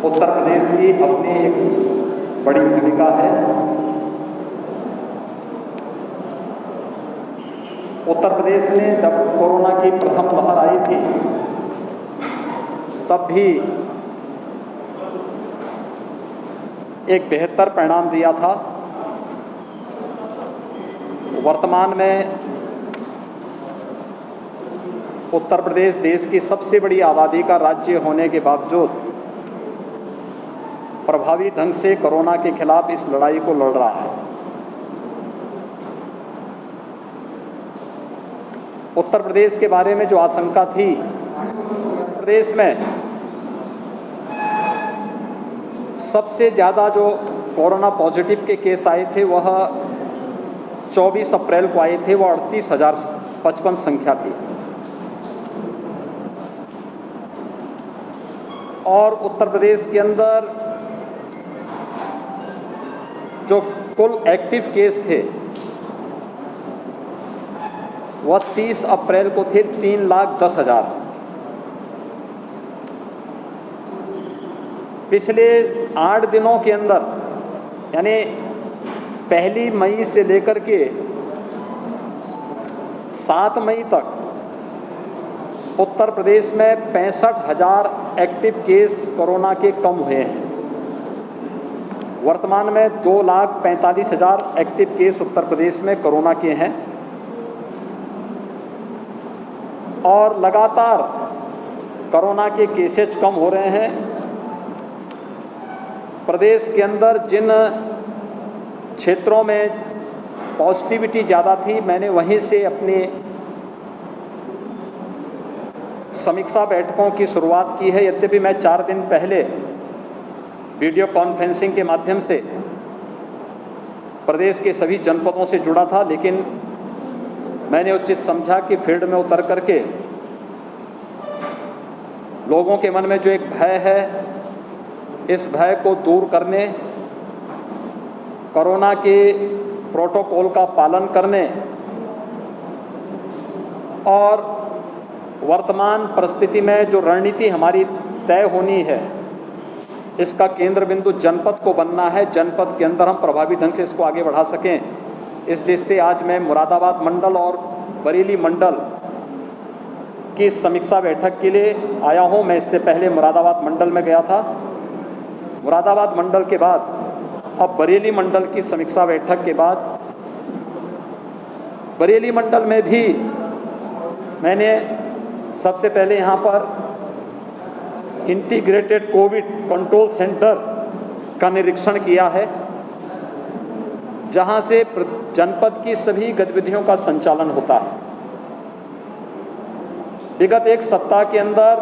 उत्तर प्रदेश की अपनी एक बड़ी भूमिका है। उत्तर प्रदेश में जब कोरोना की प्रथम लहर आई थी तब भी एक बेहतर परिणाम दिया था। वर्तमान में उत्तर प्रदेश देश की सबसे बड़ी आबादी का राज्य होने के बावजूद प्रभावी ढंग से कोरोना के खिलाफ इस लड़ाई को लड़ रहा है। उत्तर प्रदेश के बारे में जो आशंका थी, प्रदेश में सबसे ज़्यादा जो कोरोना पॉजिटिव के केस आए थे वह 24 अप्रैल को आए थे, वह 38,055 संख्या थी। और उत्तर प्रदेश के अंदर जो कुल एक्टिव केस थे वह 30 अप्रैल को थे 3,10,000। पिछले 8 दिनों के अंदर यानी 1 मई से लेकर के 7 मई तक उत्तर प्रदेश में 65,000 एक्टिव केस कोरोना के कम हुए हैं। वर्तमान में 2,45,000 एक्टिव केस उत्तर प्रदेश में कोरोना के हैं और लगातार कोरोना के केसेज कम हो रहे हैं। प्रदेश के अंदर जिन क्षेत्रों में पॉजिटिविटी ज़्यादा थी, मैंने वहीं से अपनी समीक्षा बैठकों की शुरुआत की है। यद्यपि मैं 4 दिन पहले वीडियो कॉन्फ्रेंसिंग के माध्यम से प्रदेश के सभी जनपदों से जुड़ा था, लेकिन मैंने उचित समझा कि फील्ड में उतर करके लोगों के मन में जो एक भय है, इस भय को दूर करने, कोरोना के प्रोटोकॉल का पालन करने और वर्तमान परिस्थिति में जो रणनीति हमारी तय होनी है, इसका केंद्र बिंदु जनपद को बनना है। जनपद के अंदर हम प्रभावी ढंग से इसको आगे बढ़ा सकें, इस दृष्टि से आज मैं मुरादाबाद मंडल और बरेली मंडल की समीक्षा बैठक के लिए आया हूं। मैं इससे पहले मुरादाबाद मंडल में गया था। मुरादाबाद मंडल के बाद अब बरेली मंडल की समीक्षा बैठक के बाद बरेली मंडल में भी मैंने सबसे पहले यहाँ पर इंटीग्रेटेड कोविड कंट्रोल सेंटर का निरीक्षण किया है, जहाँ से जनपद की सभी गतिविधियों का संचालन होता है। विगत 1 सप्ताह के अंदर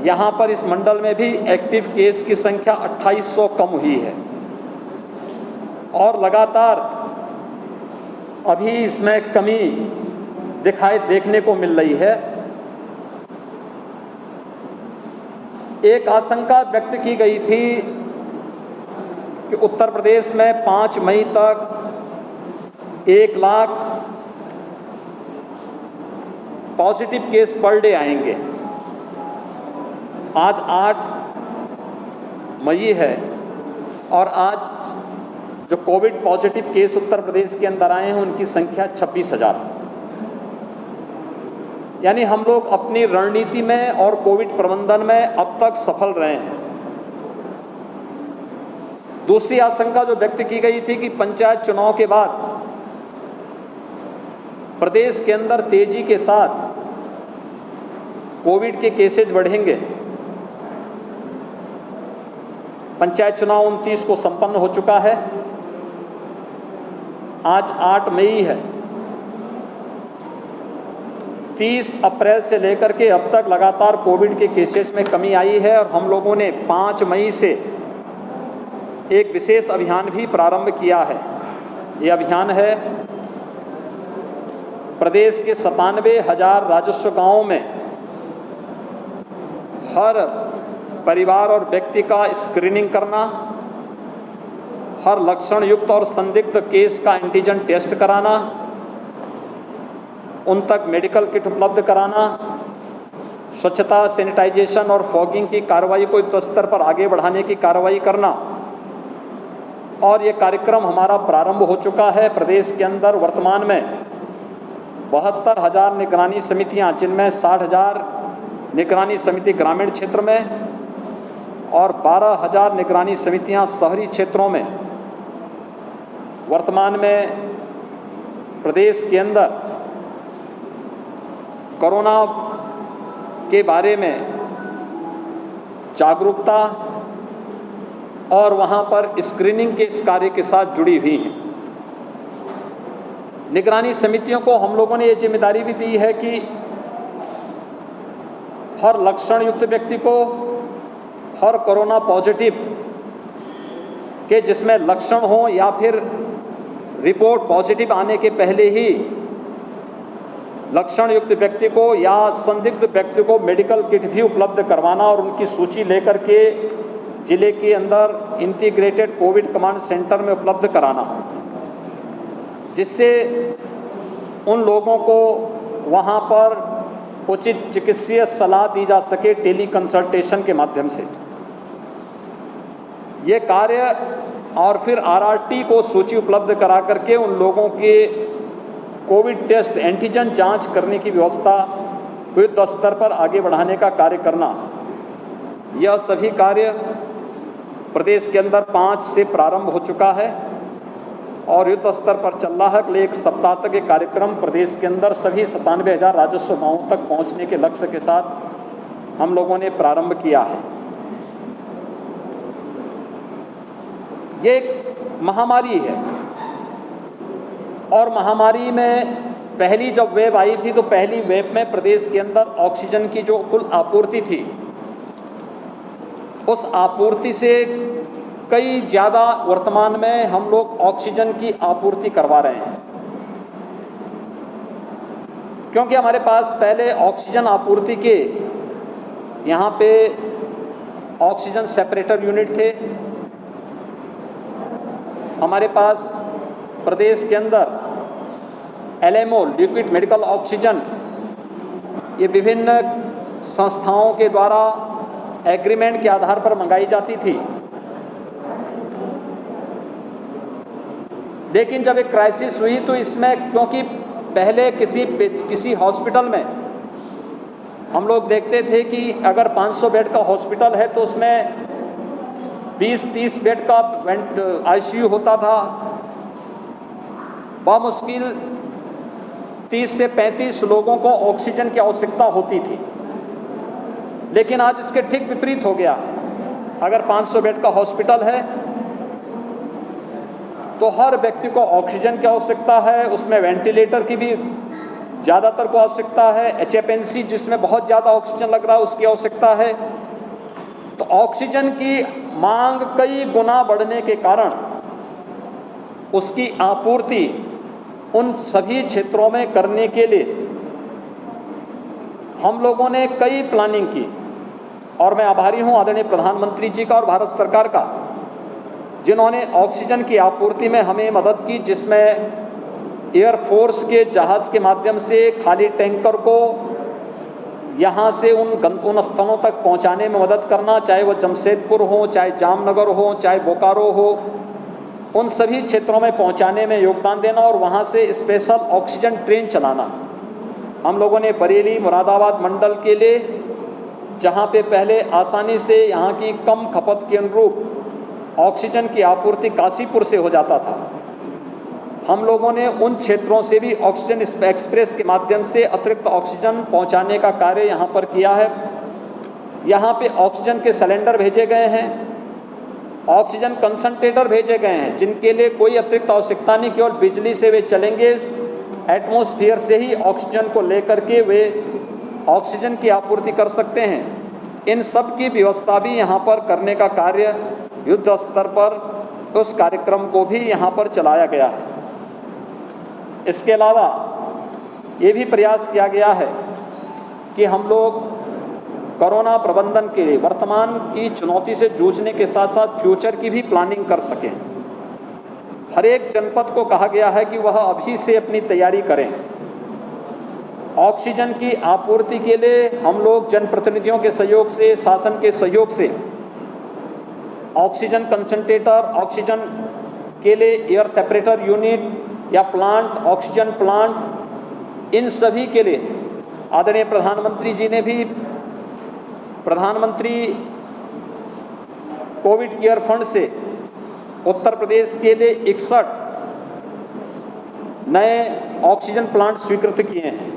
यहाँ पर इस मंडल में भी एक्टिव केस की संख्या 2800 कम हुई है और लगातार अभी इसमें कमी देखने को मिल रही है। एक आशंका व्यक्त की गई थी कि उत्तर प्रदेश में 5 मई तक 1 lakh positive case per day आएंगे। आज 8 मई है और आज जो Covid positive case Uttar Pradesh के अंदर आए हैं उनकी संख्या 26,000। यानी हम लोग अपनी रणनीति में और कोविड प्रबंधन में अब तक सफल रहे हैं। दूसरी आशंका जो व्यक्त की गई थी कि पंचायत चुनाव के बाद प्रदेश के अंदर तेजी के साथ कोविड के केसेज बढ़ेंगे। पंचायत चुनाव 29 को संपन्न हो चुका है, आज 8 मई है। 30 अप्रैल से लेकर के अब तक लगातार कोविड के केसेस में कमी आई है और हम लोगों ने 5 मई से एक विशेष अभियान भी प्रारंभ किया है। ये अभियान है प्रदेश के 97,000 राजस्व गांवों में हर परिवार और व्यक्ति का स्क्रीनिंग करना, हर लक्षण युक्त और संदिग्ध केस का एंटीजन टेस्ट कराना, उन तक मेडिकल किट उपलब्ध कराना, स्वच्छता, सैनिटाइजेशन और फॉगिंग की कार्रवाई को युद्ध स्तर पर आगे बढ़ाने की कार्रवाई करना। और ये कार्यक्रम हमारा प्रारंभ हो चुका है। प्रदेश के अंदर वर्तमान में 72,000 निगरानी समितियां, जिनमें 60,000 निगरानी समिति ग्रामीण क्षेत्र में और 12,000 निगरानी समितियां शहरी क्षेत्रों में वर्तमान में प्रदेश के अंदर कोरोना के बारे में जागरूकता और वहां पर स्क्रीनिंग के इस कार्य के साथ जुड़ी हुई हैं। निगरानी समितियों को हम लोगों ने ये जिम्मेदारी भी दी है कि हर लक्षण युक्त व्यक्ति को, हर कोरोना पॉजिटिव के जिसमें लक्षण हो या फिर रिपोर्ट पॉजिटिव आने के पहले ही लक्षण युक्त व्यक्ति को या संदिग्ध व्यक्ति को मेडिकल किट भी उपलब्ध करवाना और उनकी सूची लेकर के जिले के अंदर इंटीग्रेटेड कोविड कमांड सेंटर में उपलब्ध कराना, जिससे उन लोगों को वहां पर उचित चिकित्सीय सलाह दी जा सके टेली कंसल्टेशन के माध्यम से। ये कार्य और फिर आरआरटी को सूची उपलब्ध करा करके उन लोगों के कोविड टेस्ट, एंटीजन जांच करने की व्यवस्था युद्ध स्तर पर आगे बढ़ाने का कार्य करना, यह सभी कार्य प्रदेश के अंदर 5 से प्रारंभ हो चुका है और युद्ध स्तर पर चल रहा है। अगले एक सप्ताह तक ये कार्यक्रम प्रदेश के अंदर सभी 97,000 राजस्व गांवों तक पहुंचने के लक्ष्य के साथ हम लोगों ने प्रारंभ किया है। ये एक महामारी है और महामारी में पहली जब वेव आई थी तो पहली वेव में प्रदेश के अंदर ऑक्सीजन की जो कुल आपूर्ति थी, उस आपूर्ति से कई ज़्यादा वर्तमान में हम लोग ऑक्सीजन की आपूर्ति करवा रहे हैं, क्योंकि हमारे पास पहले ऑक्सीजन आपूर्ति के यहाँ पे ऑक्सीजन सेपरेटर यूनिट थे। हमारे पास प्रदेश के अंदर एलएमओ, लिक्विड मेडिकल ऑक्सीजन, ये विभिन्न संस्थाओं के द्वारा एग्रीमेंट के आधार पर मंगाई जाती थी। लेकिन जब एक क्राइसिस हुई तो इसमें, क्योंकि पहले किसी हॉस्पिटल में हम लोग देखते थे कि अगर 500 बेड का हॉस्पिटल है तो उसमें 20-30 बेड का आईसीयू होता था, मुश्किल 30 से 35 लोगों को ऑक्सीजन की आवश्यकता होती थी। लेकिन आज इसके ठीक विपरीत हो गया। अगर 500 बेड का हॉस्पिटल है तो हर व्यक्ति को ऑक्सीजन की आवश्यकता है, उसमें वेंटिलेटर की भी ज़्यादातर को आवश्यकता है, एचएफएनसी जिसमें बहुत ज़्यादा ऑक्सीजन लग रहा है उसकी आवश्यकता है। तो ऑक्सीजन की मांग कई गुना बढ़ने के कारण उसकी आपूर्ति उन सभी क्षेत्रों में करने के लिए हम लोगों ने कई प्लानिंग की और मैं आभारी हूं आदरणीय प्रधानमंत्री जी का और भारत सरकार का, जिन्होंने ऑक्सीजन की आपूर्ति में हमें मदद की, जिसमें एयरफोर्स के जहाज़ के माध्यम से खाली टैंकर को यहाँ से उन स्थलों तक पहुँचाने में मदद करना, चाहे वो जमशेदपुर हो, चाहे जामनगर हो, चाहे बोकारो हो, उन सभी क्षेत्रों में पहुँचाने में योगदान देना और वहाँ से स्पेशल ऑक्सीजन ट्रेन चलाना। हम लोगों ने बरेली, मुरादाबाद मंडल के लिए, जहाँ पे पहले आसानी से यहाँ की कम खपत के अनुरूप ऑक्सीजन की आपूर्ति काशीपुर से हो जाता था, हम लोगों ने उन क्षेत्रों से भी ऑक्सीजन एक्सप्रेस के माध्यम से अतिरिक्त ऑक्सीजन पहुंचाने का कार्य यहां पर किया है। यहां पे ऑक्सीजन के सिलेंडर भेजे गए हैं, ऑक्सीजन कंसंट्रेटर भेजे गए हैं, जिनके लिए कोई अतिरिक्त आवश्यकता नहीं, केवल बिजली से वे चलेंगे। एटमॉस्फेयर से ही ऑक्सीजन को लेकर के वे ऑक्सीजन की आपूर्ति कर सकते हैं। इन सब की व्यवस्था भी यहाँ पर करने का कार्य युद्ध स्तर पर उस कार्यक्रम को भी यहाँ पर चलाया गया है। इसके अलावा ये भी प्रयास किया गया है कि हम लोग कोरोना प्रबंधन के लिए वर्तमान की चुनौती से जूझने के साथ साथ फ्यूचर की भी प्लानिंग कर सकें। हर एक जनपद को कहा गया है कि वह अभी से अपनी तैयारी करें। ऑक्सीजन की आपूर्ति के लिए हम लोग जनप्रतिनिधियों के सहयोग से, शासन के सहयोग से ऑक्सीजन कंसंट्रेटर, ऑक्सीजन के लिए एयर सेपरेटर यूनिट या प्लांट, ऑक्सीजन प्लांट, इन सभी के लिए आदरणीय प्रधानमंत्री जी ने भी प्रधानमंत्री कोविड केयर फंड से उत्तर प्रदेश के लिए 61 नए ऑक्सीजन प्लांट स्वीकृत किए हैं।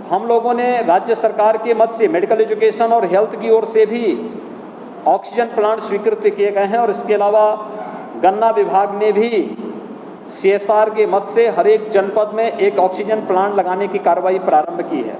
हम लोगों ने राज्य सरकार के मद से मेडिकल एजुकेशन और हेल्थ की ओर से भी ऑक्सीजन प्लांट स्वीकृत किए गए हैं और इसके अलावा गन्ना विभाग ने भी CSR के मद से हर एक जनपद में एक ऑक्सीजन प्लांट लगाने की कार्रवाई प्रारंभ की है,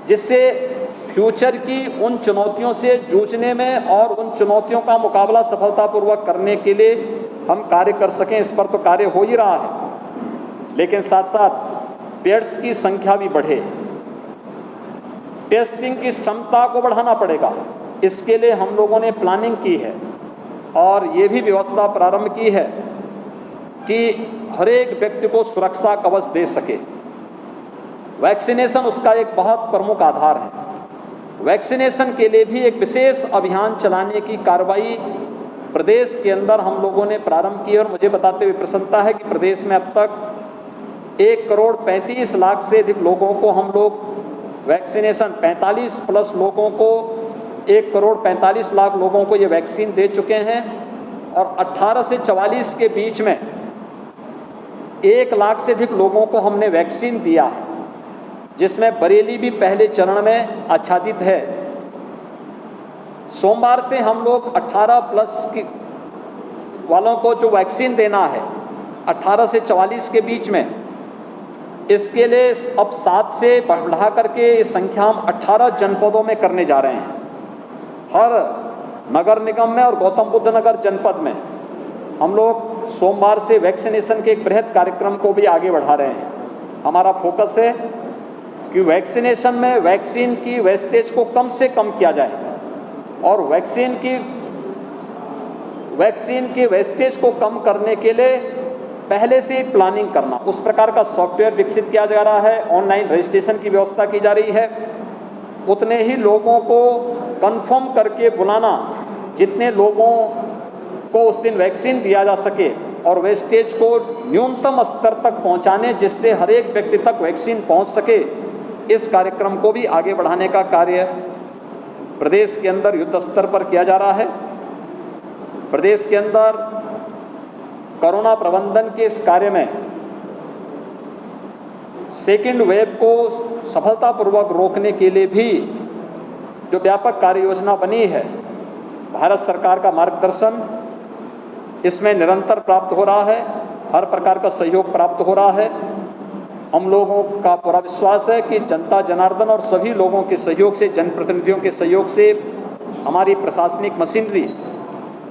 जिससे फ्यूचर की उन चुनौतियों से जूझने में और उन चुनौतियों का मुकाबला सफलतापूर्वक करने के लिए हम कार्य कर सकें। इस पर तो कार्य हो ही रहा है, लेकिन साथ साथ बेड्स की संख्या भी बढ़े, टेस्टिंग की क्षमता को बढ़ाना पड़ेगा। इसके लिए हम लोगों ने प्लानिंग की है और ये भी व्यवस्था प्रारंभ की है कि हर एक व्यक्ति को सुरक्षा कवच दे सके। वैक्सीनेशन उसका एक बहुत प्रमुख आधार है। वैक्सीनेशन के लिए भी एक विशेष अभियान चलाने की कार्रवाई प्रदेश के अंदर हम लोगों ने प्रारंभ की और मुझे बताते हुए प्रसन्नता है कि प्रदेश में अब तक 1,35,00,000 से अधिक लोगों को हम लोग वैक्सीनेशन 45+ लोगों को 1,45,00,000 लोगों को ये वैक्सीन दे चुके हैं और 18 से 44 के बीच में 1 लाख से अधिक लोगों को हमने वैक्सीन दिया है, जिसमें बरेली भी पहले चरण में आच्छादित है। सोमवार से हम लोग 18+ वालों को जो वैक्सीन देना है 18 से 44 के बीच में, इसके लिए अब 7 से बढ़ा करके इस संख्या हम 18 जनपदों में करने जा रहे हैं। हर नगर निगम में और गौतम बुद्ध नगर जनपद में हम लोग सोमवार से वैक्सीनेशन के एक बृहद कार्यक्रम को भी आगे बढ़ा रहे हैं। हमारा फोकस है कि वैक्सीनेशन में वैक्सीन की वेस्टेज को कम से कम किया जाए और वैक्सीन की वेस्टेज को कम करने के लिए पहले से ही प्लानिंग करना, उस प्रकार का सॉफ्टवेयर विकसित किया जा रहा है। ऑनलाइन रजिस्ट्रेशन की व्यवस्था की जा रही है। उतने ही लोगों को कंफर्म करके बुलाना जितने लोगों को उस दिन वैक्सीन दिया जा सके और वेस्टेज को न्यूनतम स्तर तक पहुंचाने, जिससे हर एक व्यक्ति तक वैक्सीन पहुंच सके। इस कार्यक्रम को भी आगे बढ़ाने का कार्य प्रदेश के अंदर युद्ध स्तर पर किया जा रहा है। प्रदेश के अंदर कोरोना प्रबंधन के इस कार्य में सेकेंड वेव को सफलतापूर्वक रोकने के लिए भी जो व्यापक कार्य योजना बनी है, भारत सरकार का मार्गदर्शन इसमें निरंतर प्राप्त हो रहा है, हर प्रकार का सहयोग प्राप्त हो रहा है। हम लोगों का पूरा विश्वास है कि जनता जनार्दन और सभी लोगों के सहयोग से, जनप्रतिनिधियों के सहयोग से हमारी प्रशासनिक मशीनरी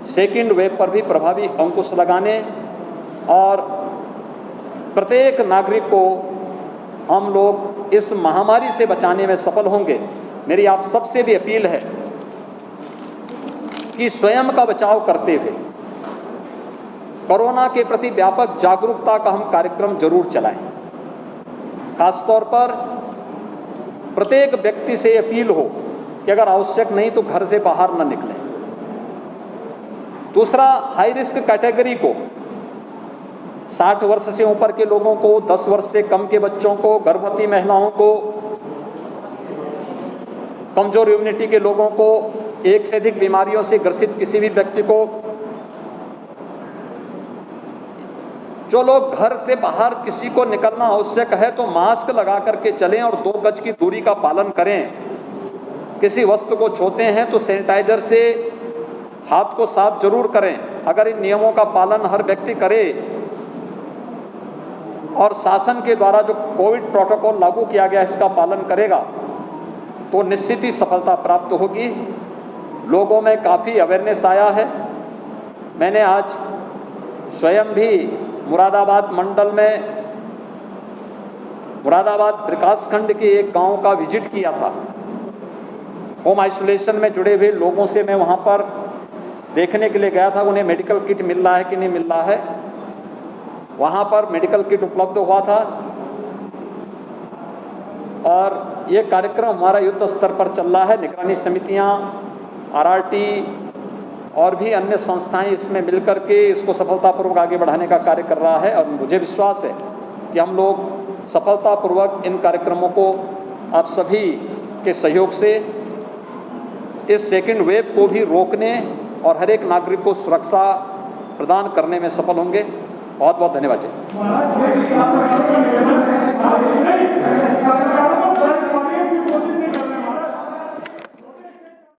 सेकेंड वेव पर भी प्रभावी अंकुश लगाने और प्रत्येक नागरिक को हम लोग इस महामारी से बचाने में सफल होंगे। मेरी आप सबसे भी अपील है कि स्वयं का बचाव करते हुए कोरोना के प्रति व्यापक जागरूकता का हम कार्यक्रम जरूर चलाएं। खासतौर पर प्रत्येक व्यक्ति से अपील हो कि अगर आवश्यक नहीं तो घर से बाहर न निकलें। दूसरा, हाई रिस्क कैटेगरी को, 60 वर्ष से ऊपर के लोगों को, 10 वर्ष से कम के बच्चों को, गर्भवती महिलाओं को, कमजोर इम्यूनिटी के लोगों को, एक से अधिक बीमारियों से ग्रसित किसी भी व्यक्ति को, जो लोग घर से बाहर किसी को निकलना आवश्यक है तो मास्क लगा करके चलें और 2 गज की दूरी का पालन करें। किसी वस्तु को छूते हैं तो सैनिटाइजर से हाथ को साफ जरूर करें। अगर इन नियमों का पालन हर व्यक्ति करे और शासन के द्वारा जो कोविड प्रोटोकॉल लागू किया गया इसका पालन करेगा तो निश्चित ही सफलता प्राप्त होगी। लोगों में काफ़ी अवेयरनेस आया है। मैंने आज स्वयं भी मुरादाबाद मंडल में, मुरादाबाद विकासखंड के एक गांव का विजिट किया था। होम आइसोलेशन में जुड़े हुए लोगों से मैं वहां पर देखने के लिए गया था उन्हें मेडिकल किट मिल रहा है कि नहीं मिल रहा है। वहां पर मेडिकल किट उपलब्ध हुआ था और ये कार्यक्रम हमारा युद्ध स्तर पर चल रहा है। निगरानी समितियाँ, आरआरटी और भी अन्य संस्थाएं इसमें मिलकर के इसको सफलतापूर्वक आगे बढ़ाने का कार्य कर रहा है और मुझे विश्वास है कि हम लोग सफलतापूर्वक इन कार्यक्रमों को आप सभी के सहयोग से इस सेकेंड वेव को भी रोकने और हर एक नागरिक को सुरक्षा प्रदान करने में सफल होंगे। बहुत बहुत धन्यवाद जी।